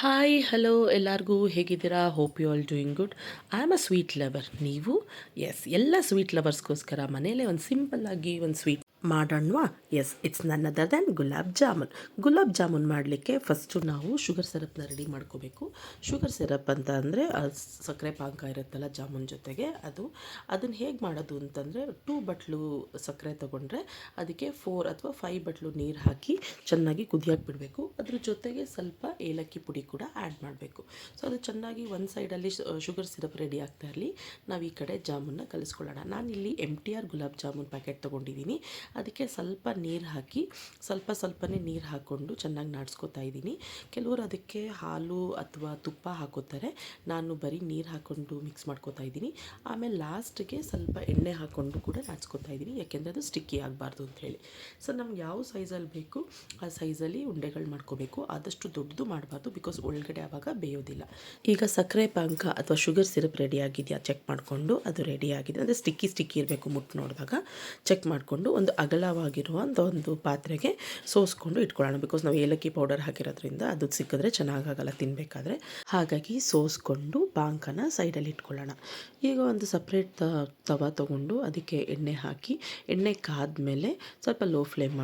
Hi hello ಎಲ್ಲರಿಗೂ ಹೇಗಿದ್ದೀರಾ? Hope you all doing good. I am a sweet lover. ನೀವು? Yes, ಎಲ್ಲ sweet ಲವರ್ಸ್ಗೋಸ್ಕರ ಮನೇಲೇ ಒಂದು ಸಿಂಪಲ್ಲಾಗಿ ಒಂದು ಸ್ವೀಟ್ ಮಾಡೋಣವಾ? Yes, it's none other than gulab jamun. Gulab jamun ಮಾಡಲಿಕ್ಕೆ ಫಸ್ಟು ನಾವು ಶುಗರ್ ಸಿರಪ್ನ ರೆಡಿ ಮಾಡ್ಕೋಬೇಕು. ಶುಗರ್ ಸಿರಪ್ ಅಂತ ಅಂದರೆ ಸಕ್ಕರೆ ಪಾಕ ಇರುತ್ತಲ್ಲ ಜಾಮೂನ್ ಜೊತೆಗೆ ಅದನ್ನು ಹೇಗೆ ಮಾಡೋದು ಅಂತಂದರೆ 2 ಬಟ್ಲು ಸಕ್ಕರೆ ತೊಗೊಂಡ್ರೆ ಅದಕ್ಕೆ 4 ಅಥವಾ 5 ಬಟ್ಲು ನೀರು ಹಾಕಿ ಚೆನ್ನಾಗಿ ಕುದಿಯೋಕೆ ಬಿಡಬೇಕು. ಅದ್ರ ಜೊತೆಗೆ ಸ್ವಲ್ಪ ಏಲಕ್ಕಿ ಪುಡಿ ಕೂಡ ಆ್ಯಡ್ ಮಾಡಬೇಕು. ಸೊ ಅದು ಚೆನ್ನಾಗಿ ಒಂದು ಸೈಡಲ್ಲಿ ಶುಗರ್ ಸಿರಪ್ ರೆಡಿ ಆಗ್ತಾ ಇರಲಿ, ನಾವು ಈ ಕಡೆ ಜಾಮೂನ್ನ ಕಲಿಸ್ಕೊಳ್ಳೋಣ. ನಾನಿಲ್ಲಿ MTR ಗುಲಾಬ್ ಜಾಮೂನ್ ಪ್ಯಾಕೆಟ್ ತೊಗೊಂಡಿದ್ದೀನಿ. ಅದಕ್ಕೆ ಸ್ವಲ್ಪ ನೀರು ಹಾಕಿ ಸ್ವಲ್ಪನೇ ನೀರು ಹಾಕ್ಕೊಂಡು ಚೆನ್ನಾಗಿ ನಾಡ್ಸ್ಕೊತಾ ಇದ್ದೀನಿ. ಕೆಲವರು ಅದಕ್ಕೆ ಹಾಲು ಅಥವಾ ತುಪ್ಪ ಹಾಕೋತಾರೆ. ನಾನು ಬರೀ ನೀರು ಹಾಕ್ಕೊಂಡು ಮಿಕ್ಸ್ ಮಾಡ್ಕೊತಾ ಇದ್ದೀನಿ. ಆಮೇಲೆ ಲಾಸ್ಟಿಗೆ ಸ್ವಲ್ಪ ಎಣ್ಣೆ ಹಾಕ್ಕೊಂಡು ಕೂಡ ನಾಡ್ಸ್ಕೊತಾ ಇದ್ದೀನಿ, ಯಾಕೆಂದರೆ ಅದು ಸ್ಟಿಕ್ಕಿ ಆಗಬಾರ್ದು ಅಂಥೇಳಿ. ಸೊ ನಮ್ಗೆ ಯಾವ ಸೈಜಲ್ಲಿ ಬೇಕು ಆ ಸೈಜಲ್ಲಿ ಉಂಡೆಗಳು ಮಾಡ್ಕೋಬೇಕು. ಆದಷ್ಟು ದೊಡ್ಡದು ಮಾಡಬಾರ್ದು, ಬಿಕಾಸ್ ಒಳಗಡೆ ಆವಾಗ ಬೇಯೋದಿಲ್ಲ. ಈಗ ಸಕ್ಕರೆ ಪಾಕ ಅಥವಾ ಶುಗರ್ ಸಿರಪ್ ರೆಡಿ ಆಗಿದೆಯಾ ಚೆಕ್ ಮಾಡಿಕೊಂಡು, ಅದು ರೆಡಿ ಆಗಿದೆ ಅಂದರೆ ಸ್ಟಿಕ್ಕಿ ಇರಬೇಕು, ಮುಟ್ಟು ನೋಡಿದಾಗ ಚೆಕ್ ಮಾಡಿಕೊಂಡು ಒಂದು ಅಗಲವಾಗಿರುವಂಥ ಒಂದು ಪಾತ್ರೆಗೆ ಸೋಸ್ಕೊಂಡು ಇಟ್ಕೊಳ್ಳೋಣ. ಬಿಕಾಸ್ ನಾವು ಏಲಕ್ಕಿ ಪೌಡರ್ ಹಾಕಿರೋದ್ರಿಂದ ಅದು ಸಿಕ್ಕಿದ್ರೆ ಚೆನ್ನಾಗಾಗಲ್ಲ ತಿನ್ನಬೇಕಾದ್ರೆ. ಹಾಗಾಗಿ ಸೋಸ್ಕೊಂಡು ಪಾಕನ ಸೈಡಲ್ಲಿ ಇಟ್ಕೊಳ್ಳೋಣ. ಈಗ ಒಂದು ಸಪ್ರೇಟ್ ತವ ತೊಗೊಂಡು ಅದಕ್ಕೆ ಎಣ್ಣೆ ಹಾಕಿ, ಎಣ್ಣೆ ಕಾದ್ಮೇಲೆ ಸ್ವಲ್ಪ ಲೋ ಫ್ಲೇಮ್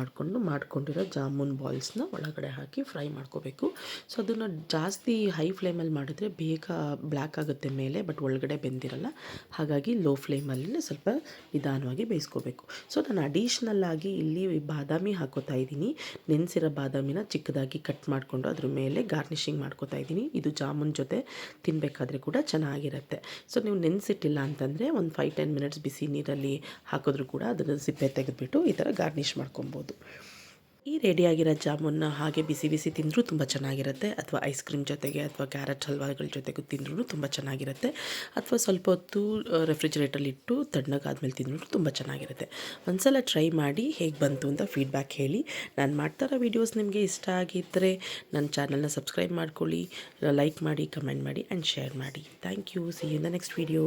ಮಾಡ್ಕೊಂಡಿರೋ ಜಾಮೂನ್ ಬಾಲ್ಸ್ನ ಒಳಗಡೆ ಹಾಕಿ ಫ್ರೈ ಮಾಡ್ಕೋಬೇಕು. ಸೊ ಅದನ್ನು ಜಾಸ್ತಿ ಹೈ ಫ್ಲೇಮಲ್ಲಿ ಮಾಡಿದ್ರೆ ಬೇಗ ಬ್ಲ್ಯಾಕ್ ಆಗುತ್ತೆ ಮೇಲೆ, ಬಟ್ ಒಳಗಡೆ ಬೆಂದಿರಲ್ಲ. ಹಾಗಾಗಿ ಲೋ ಫ್ಲೇಮಲ್ಲಿ ಸ್ವಲ್ಪ ನಿಧಾನವಾಗಿ ಬೇಯಿಸ್ಕೋಬೇಕು. ಸೊ ನಾನು ಅಡಿಷ್ನಲ್ ಆಗಿ ಇಲ್ಲಿ ಬಾದಾಮಿ ಹಾಕೋತಾ ಇದ್ದೀನಿ. ನೆನೆಸಿರೋ ಬಾದಾಮಿನ ಚಿಕ್ಕದಾಗಿ ಕಟ್ ಮಾಡಿಕೊಂಡು ಅದ್ರ ಮೇಲೆ ಗಾರ್ನಿಷಿಂಗ್ ಮಾಡ್ಕೋತಾ ಇದ್ದೀನಿ. ಇದು ಜಾಮೂನ್ ಜೊತೆ ತಿನ್ನಬೇಕಾದ್ರೆ ಕೂಡ ಚೆನ್ನಾಗಿರುತ್ತೆ. ಸೊ ನೀವು ನೆನೆಸಿಟ್ಟಿಲ್ಲ ಅಂತಂದರೆ ಒಂದು 5-10 ಮಿನಿಟ್ಸ್ ಬಿಸಿ ನೀರಲ್ಲಿ ಹಾಕಿದ್ರೂ ಕೂಡ ಅದನ್ನು ಸಿಪ್ಪೆ ತೆಗೆದುಬಿಟ್ಟು ಈ ಥರ ಗಾರ್ನಿಷ್ ಮಾಡ್ಕೊಬೋದು. ಈ ರೆಡಿಯಾಗಿರೋ ಜಾಮೂನ್ನ ಹಾಗೆ ಬಿಸಿ ತಿಂದರೂ ತುಂಬ ಚೆನ್ನಾಗಿರುತ್ತೆ, ಅಥವಾ ಐಸ್ ಕ್ರೀಮ್ ಜೊತೆಗೆ ಅಥವಾ ಕ್ಯಾರೆಟ್ ಹಲ್ವಾಗಳ ಜೊತೆಗೂ ತಿಂದ್ರೂ ತುಂಬ ಚೆನ್ನಾಗಿರುತ್ತೆ, ಅಥವಾ ಸ್ವಲ್ಪ ಹೊತ್ತು ರೆಫ್ರಿಜರೇಟರಲ್ಲಿ ಇಟ್ಟು ತಣ್ಣಗಾದ್ಮೇಲೆ ತಿಂದ್ರೂ ತುಂಬ ಚೆನ್ನಾಗಿರುತ್ತೆ. ಒಂದ್ಸಲ ಟ್ರೈ ಮಾಡಿ ಹೇಗೆ ಬಂತು ಅಂತ ಫೀಡ್ಬ್ಯಾಕ್ ಹೇಳಿ. ನಾನು ಮಾಡ್ತಾರೋ ವೀಡಿಯೋಸ್ ನಿಮಗೆ ಇಷ್ಟ ಆಗಿದ್ದರೆ ನನ್ನ ಚಾನಲ್ನ ಸಬ್ಸ್ಕ್ರೈಬ್ ಮಾಡ್ಕೊಳ್ಳಿ, ಲೈಕ್ ಮಾಡಿ, ಕಮೆಂಟ್ ಮಾಡಿ ಆ್ಯಂಡ್ ಶೇರ್ ಮಾಡಿ. Thank you. See you in the next video.